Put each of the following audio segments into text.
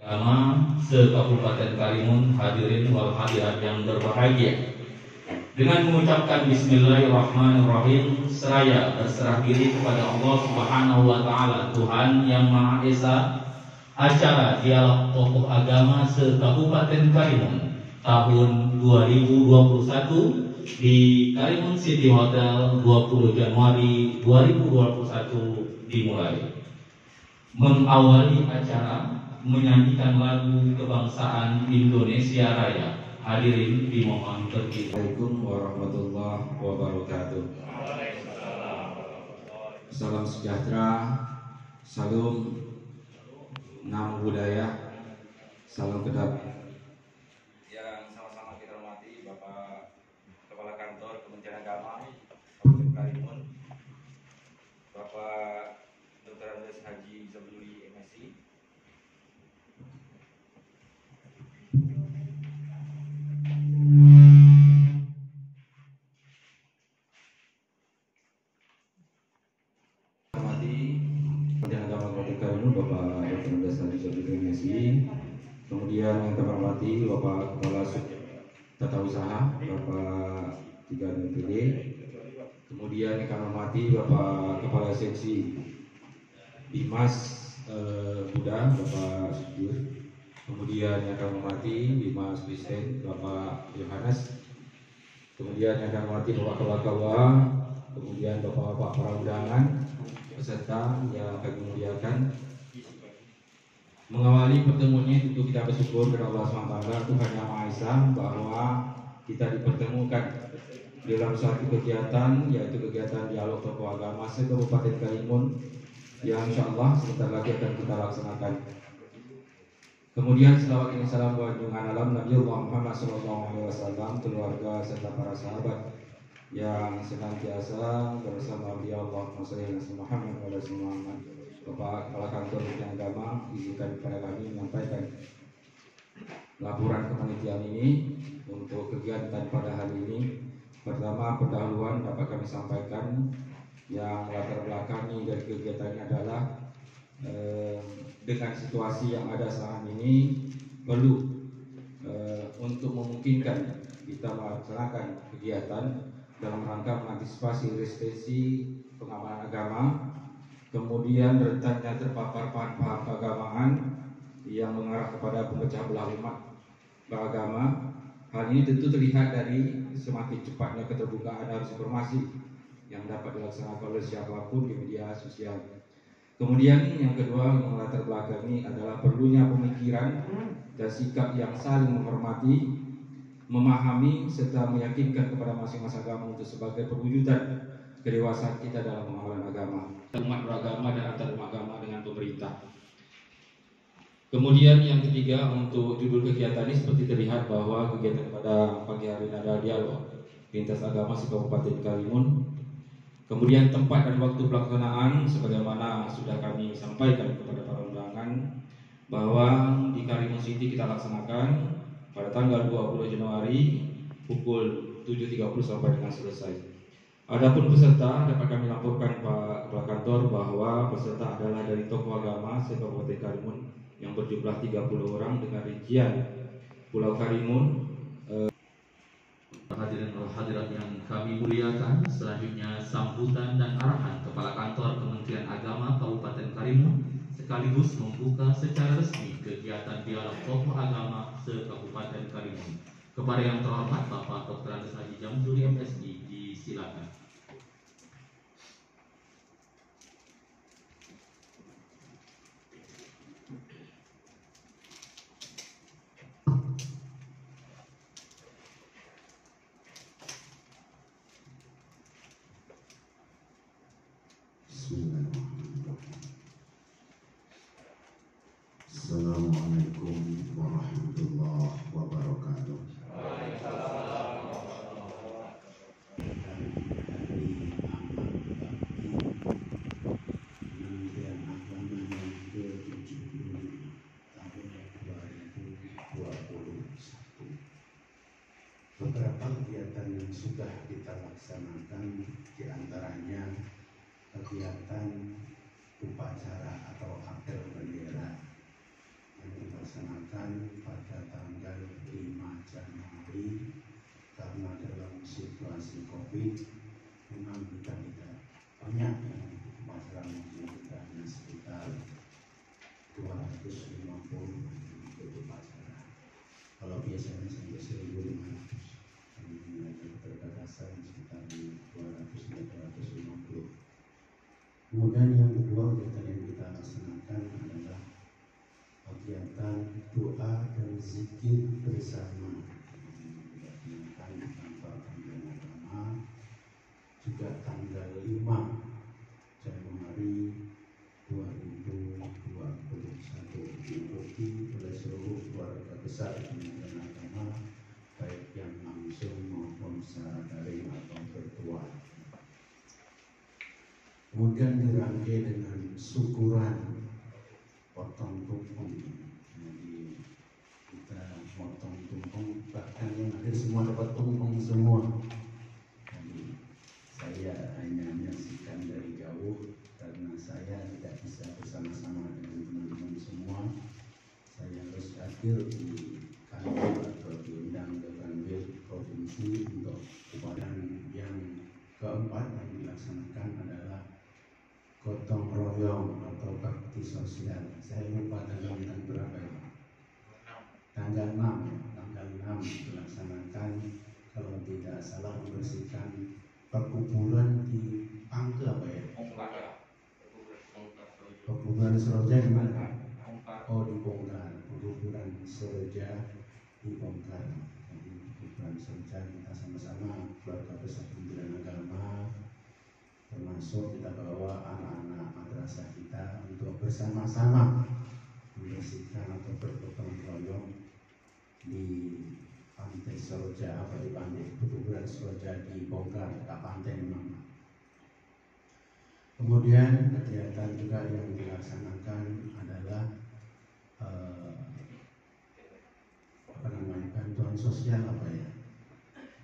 Agama se-Kabupaten Karimun, hadirin wal hadirat yang berbahagia. Dengan mengucapkan Bismillahirrahmanirrahim, seraya berserah diri kepada Allah Subhanahu wa Ta'ala, Tuhan yang Maha Esa, acara dialog tokoh agama se-Kabupaten Karimun tahun 2021 di Karimun City Hotel 20 Januari 2021 dimulai. Mengawali acara menyanyikan lagu kebangsaan Indonesia Raya. Hadirin dimohon berdiri. Assalamualaikum warahmatullahi wabarakatuh. Salam sejahtera, salam nama budaya, salam kedap. Yang sama-sama kita hormati Bapak Kepala Kantor Kementerian Agama Kabupaten Karimun, Bapak Dr. Andes Haji Zabduli MSI, Kementerian Agama Kabupaten Karimun, Bapak Dr. Andes Haji Zabduli MSI. Kemudian yang kami hormati Bapak Kepala Sub Tata Usaha, Bapak Tiga DPD. Kemudian yang kami hormati Bapak Kepala Seksi Bimas Buddha, Bapak Sujur. Kemudian yang kami hormati Bimas Kristen, Bapak Yohanes. Kemudian yang kami hormati Bapak Kepala, kemudian Bapak-bapak para undangan, peserta yang kami muliakan. Mengawali pertemuan ini tentu kita bersyukur kepada Allah SWT, Tuhan Yang Maha Esa, bahwa kita dipertemukan dalam satu kegiatan, yaitu kegiatan dialog tokoh agama se-Kabupaten Karimun yang insya Allah sebentar lagi akan kita laksanakan. Kemudian selawat dan salam junjungan alam Nabi Muhammad SAW, keluarga serta para sahabat yang senantiasa bersama beliau. Allahumma shalli ala Muhammad wa ala Muhammad. Bapak Kepala Kantor Kementerian Agama, izinkan kepada kami menyampaikan laporan kepanitiaan ini untuk kegiatan pada hari ini. Pertama, pendahuluan dapat kami sampaikan yang latar belakangi dari kegiatan ini adalah dengan situasi yang ada saat ini perlu untuk memungkinkan kita melaksanakan kegiatan dalam rangka mengantisipasi restriksi pengamanan agama, kemudian rentannya terpapar paham-paham keagamaan yang mengarah kepada pemecah belah umat beragama. Hal ini tentu terlihat dari semakin cepatnya keterbukaan arus informasi yang dapat dilaksanakan oleh siapapun di media sosial. Kemudian yang kedua yang melatar belakangi adalah perlunya pemikiran dan sikap yang saling menghormati, memahami serta meyakinkan kepada masing-masing agama untuk sebagai perwujudan kedewasaan kita dalam pengawalan agama, umat beragama dan antar umat agama dengan pemerintah. Kemudian yang ketiga, untuk judul kegiatan ini seperti terlihat bahwa kegiatan pada pagi hari ini adalah dialog lintas agama se-Kabupaten Karimun. Kemudian tempat dan waktu pelaksanaan sebagaimana sudah kami sampaikan kepada para undangan bahwa di Karimun City kita laksanakan pada tanggal 20 Januari pukul 7.30 sampai dengan selesai. Adapun peserta dapat kami laporkan Pak Kepala Kantor bahwa peserta adalah dari tokoh agama se-Kabupaten Karimun yang berjumlah 30 orang dengan rincian Pulau Karimun. Hadirin wal hadirat yang kami muliakan, selanjutnya sambutan dan arahan Kepala Kantor Kementerian Agama Kabupaten Karimun sekaligus membuka secara resmi kegiatan dialog tokoh agama se-Kabupaten Karimun. Kepada yang terhormat Bapak Dr. Andes Haji Zabduli MSI, disilakan. Assalamualaikum warahmatullahi wabarakatuh. Kementerian Agama yang ke-70 tahun 2021. Beberapa kegiatan yang sudah kita laksanakan, diantaranya kegiatan upacara atau apel bendera yang dilaksanakan dilaksanakan pada tanggal 5 Januari karena dalam situasi COVID memang kita tidak banyak yang masyarakat kita hanya sekitar 250 untuk upacara. Kalau biasanya sampai 1.500, kami ada keterbatasan sekitar 200-250. Kemudian yang kedua kegiatan yang kita laksanakan adalah kegiatan doa dan zikir bersama dilaksanakan di kantor Kementerian Agama juga tanggal 5 Januari 2021 diikuti oleh seluruh keluarga besar Kementerian Agama baik yang langsung maupun secara daring atau virtual. Kemudian dirangkai dengan syukuran potong tumpeng. Jadi kita potong tumpeng, bahkan yang hadir semua dapat tumpeng semua. Jadi saya hanya menyaksikan dari jauh karena saya tidak bisa bersama-sama dengan teman-teman semua. Saya harus hadir di kantor atau diundang ke kanwil provinsi untuk upacara. Yang keempat yang dilaksanakan adalah gotong royong atau bakti sosial. Saya lupa tanggal berapa ya? Tanggal 6 ya. Tanggal 6 dilaksanakan, kalau tidak salah, membersihkan perkuburan di Pangke apa ya? Perkuburan Seroja di mana? Oh, dibongkar. Perkuburan Seroja dibongkar. Jadi perkuburan Seroja kita sama-sama keluarga besar Kementerian Agama, termasuk kita bawa anak-anak madrasah kita untuk bersama-sama membersihkan atau bergotong royong di pantai Seroja, apa di pantai perkuburan Seroja dibongkar, tak pantai memang. Kemudian kegiatan juga yang dilaksanakan adalah bantuan sosial apa ya,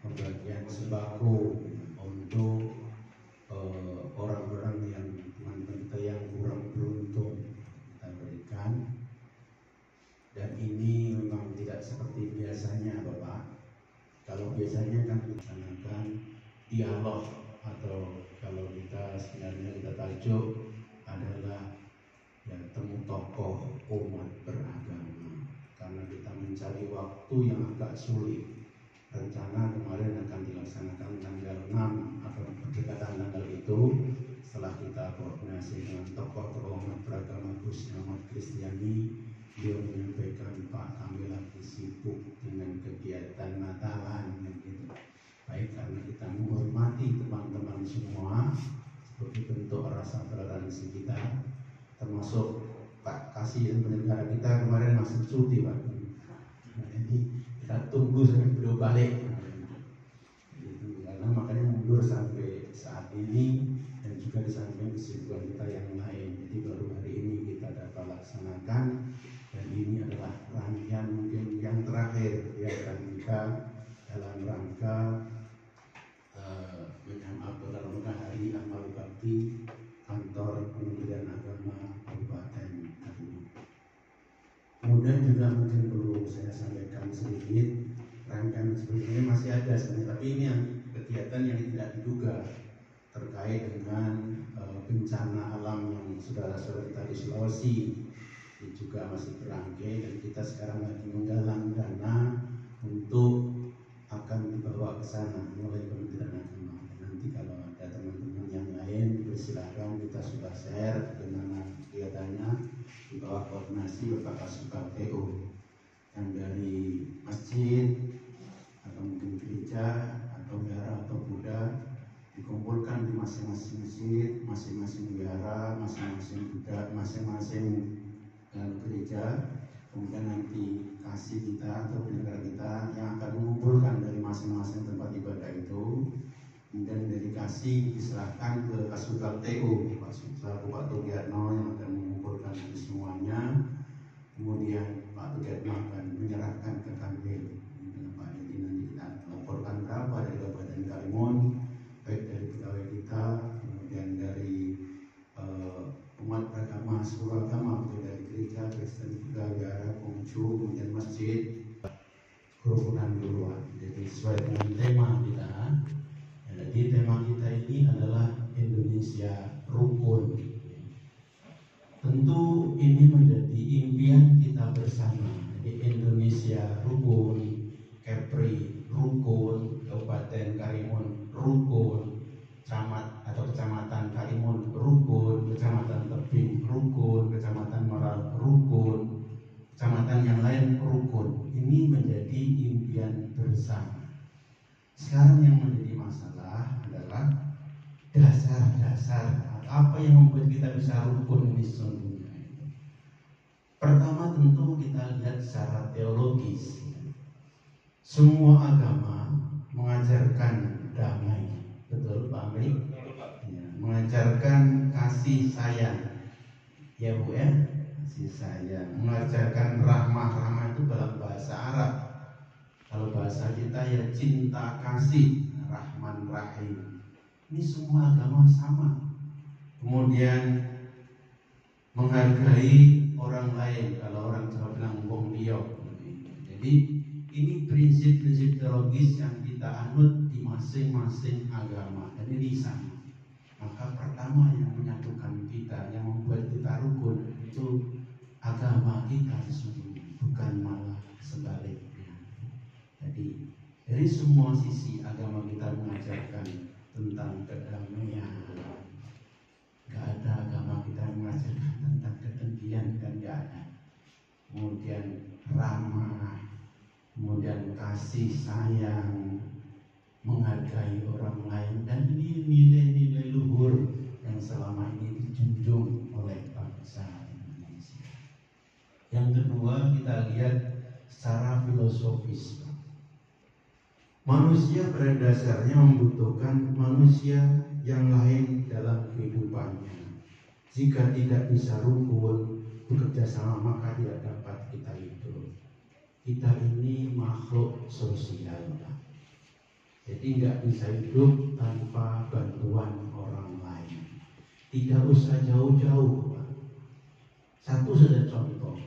pembagian sembako untuk orang-orang yang teman-teman kita yang kurang beruntung kita berikan. Dan ini memang tidak seperti biasanya Bapak. Kalau biasanya kan dilaksanakan dialog, atau kalau kita sebenarnya kita tajuk adalah ya temu tokoh umat beragama, karena kita mencari waktu yang agak sulit. Rencana kemarin akan dilaksanakan tanggal 6 atau berdekatan tanggal itu. Setelah kita koordinasi dengan tokoh umat beragama khususnya umat Kristiani, beliau menyampaikan, Pak, kami lagi sibuk dengan kegiatan Natalan gitu. Baik, karena kita menghormati teman-teman semua sebagai bentuk rasa toleransi kita, termasuk Pak Kasih dan penyelenggara kita kemarin masih cuti Pak. Nah, ini kita tunggu sampai beliau balik. Gitu. Karena makanya mundur sampai saat ini, dan juga di samping kesibukan kita yang lain. Jadi baru hari ini kita dapat laksanakan, dan ini adalah rangkaian mungkin yang terakhir kegiatan kita dalam rangka menyambut dalam rangka Hari Amal Bakti Kantor Kementerian Agama Kabupaten Karimun. Kemudian juga mungkin perlu saya sampaikan sedikit, rangkaian seperti ini masih ada sebenarnya, tapi ini yang kegiatan yang tidak diduga terkait dengan bencana alam yang saudara-saudara kita di Sulawesi ini juga masih berangkai, dan kita sekarang lagi menggalang dana untuk akan dibawa ke sana oleh Kementerian Agama. Nanti kalau ada teman-teman yang lain bersilakan, kita sudah share bagaimana kegiatannya di bawah koordinasi Bapak Kasubag TU, yang dari masjid atau mungkin gereja atau wihara atau Buddha dikumpulkan di masing-masing masjid, masing-masing wihara, masing-masing Buddha, masing-masing gereja. Kemudian nanti kasih kita atau penyelenggara kita yang akan mengumpulkan dari masing-masing tempat ibadah itu. Kemudian dari kasih diserahkan ke Kasubag TU, Pak Tugiatno yang akan mengumpulkan itu semuanya. Kemudian Pak Tugiatno akan menyerahkan ke kanwil. Pak, jadi nanti kita laporkan berapa dari Kabupaten Karimun, baik dari pegawai kita, kemudian dari umat beragama, seluruh agama, dari gereja Kristen juga, wihara, Konghucu, kemudian masjid kerukunan duluan. Jadi sesuai dengan tema kita. Jadi tema kita ini adalah Indonesia rukun. Tentu ini menjadi impian kita bersama. Jadi Indonesia rukun, Kepri rukun, Kabupaten Karimun rukun, camat atau Kecamatan Karimun rukun, Kecamatan Tebing rukun, Kecamatan Meral rukun, kecamatan yang lain rukun. Ini menjadi impian bersama. Sekarang yang menjadi masalah adalah dasar-dasar apa yang membuat kita bisa rukun ini sesungguhnya. Pertama tentu kita lihat secara teologis. Semua agama mengajarkan damai. Betul Pak Amri? Ya, mengajarkan kasih sayang. Ya Bu ya? Kasih sayang. Mengajarkan rahmah. Rahmah itu dalam bahasa Arab. Kalau bahasa kita ya cinta kasih, Rahman Rahim. Ini semua agama sama. Kemudian menghargai orang lain. Kalau orang Jawa bilang wong liya. Jadi ini prinsip-prinsip teologis yang kita anut di masing-masing agama. Dan ini sama. Maka pertama yang menyatukan kita, yang membuat kita rukun itu agama kita sesungguhnya, bukan malah sebaliknya. Jadi dari semua sisi agama kita mengajarkan tentang kedamaian. Gak ada agama kita yang mengajarkan tentang kedengkian, dan gak ada. Kemudian ramah, kemudian kasih sayang, menghargai orang lain, dan ini nilai-nilai luhur yang selama ini dijunjung oleh bangsa Indonesia. Yang kedua kita lihat secara filosofis. Manusia pada dasarnya membutuhkan manusia yang lain dalam kehidupannya. Jika tidak bisa rukun bekerja sama, maka tidak dapat kita hidup. Kita ini makhluk sosial, jadi nggak bisa hidup tanpa bantuan orang lain. Tidak usah jauh-jauh, Pak. Satu saja contoh,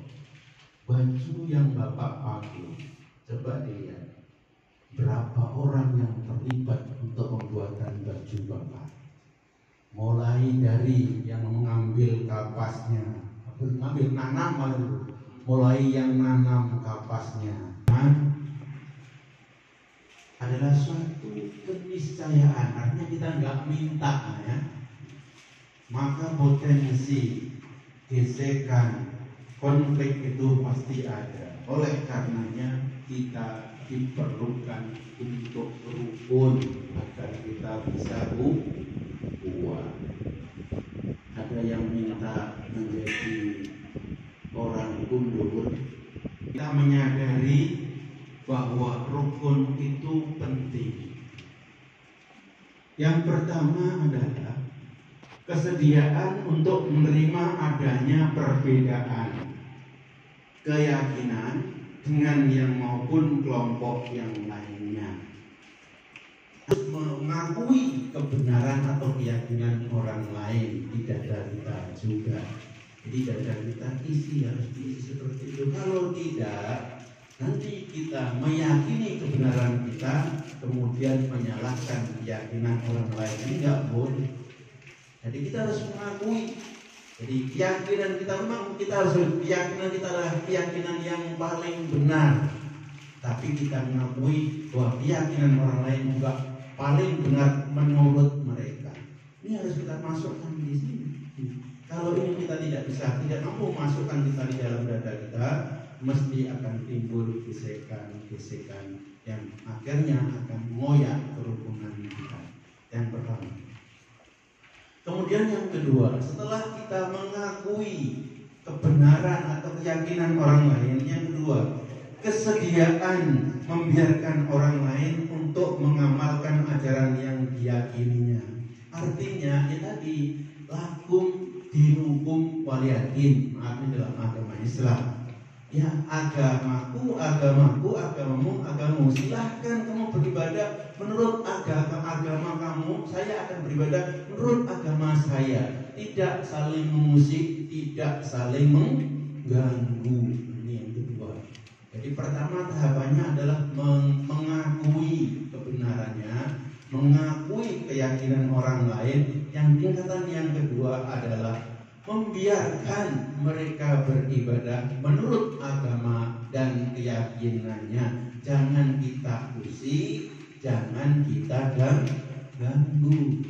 baju yang Bapak pakai, coba dilihat berapa orang yang terlibat untuk pembuatan baju Bapak. Mulai dari yang mengambil kapasnya, mulai yang nanam kapasnya, adalah suatu keniscayaan. Artinya kita nggak minta ya, maka potensi gesekan, konflik itu pasti ada. Oleh karenanya kita diperlukan untuk rukun agar kita bisa kuat. Ada yang minta menjadi orang kundur. Kita menyadari bahwa rukun itu penting. Yang pertama adalah kesediaan untuk menerima adanya perbedaan keyakinan dengan yang maupun kelompok yang lainnya. Mengakui kebenaran atau keyakinan orang lain di dada kita juga. Jadi dada kita harus diisi seperti itu. Kalau tidak, nanti kita meyakini kebenaran kita, kemudian menyalahkan keyakinan orang lain. Ini nggak boleh. Jadi kita harus mengakui. Jadi keyakinan kita, memang kita harus, keyakinan kita adalah keyakinan yang paling benar. Tapi kita mengakui bahwa keyakinan orang lain juga paling benar menurut mereka. Ini harus kita masukkan di sini. Kalau ini kita tidak mampu masukkan kita di dalam dada kita, mesti akan timbul gesekan-gesekan yang akhirnya akan mengoyak kerukunan kita. Yang pertama. Kemudian yang kedua, setelah kita mengakui kebenaran atau keyakinan orang lain, yang kedua, kesediaan membiarkan orang lain untuk mengamalkan ajaran yang diyakininya. Artinya, ya tadi, lakum dinukum waliyatin, ini dalam agama Islam. Ya, agamaku, agamamu. Silahkan kamu beribadah menurut agama kamu. Saya akan beribadah menurut agama saya. Tidak saling mengusik, tidak saling mengganggu. Ini yang kedua. Jadi Jadi pertama tahapannya adalah mengakui kebenarannya, mengakui keyakinan orang lain. Yang tingkatan yang kedua adalah membiarkan mereka beribadah menurut agama dan keyakinannya. Jangan kita usik, jangan kita ganggu.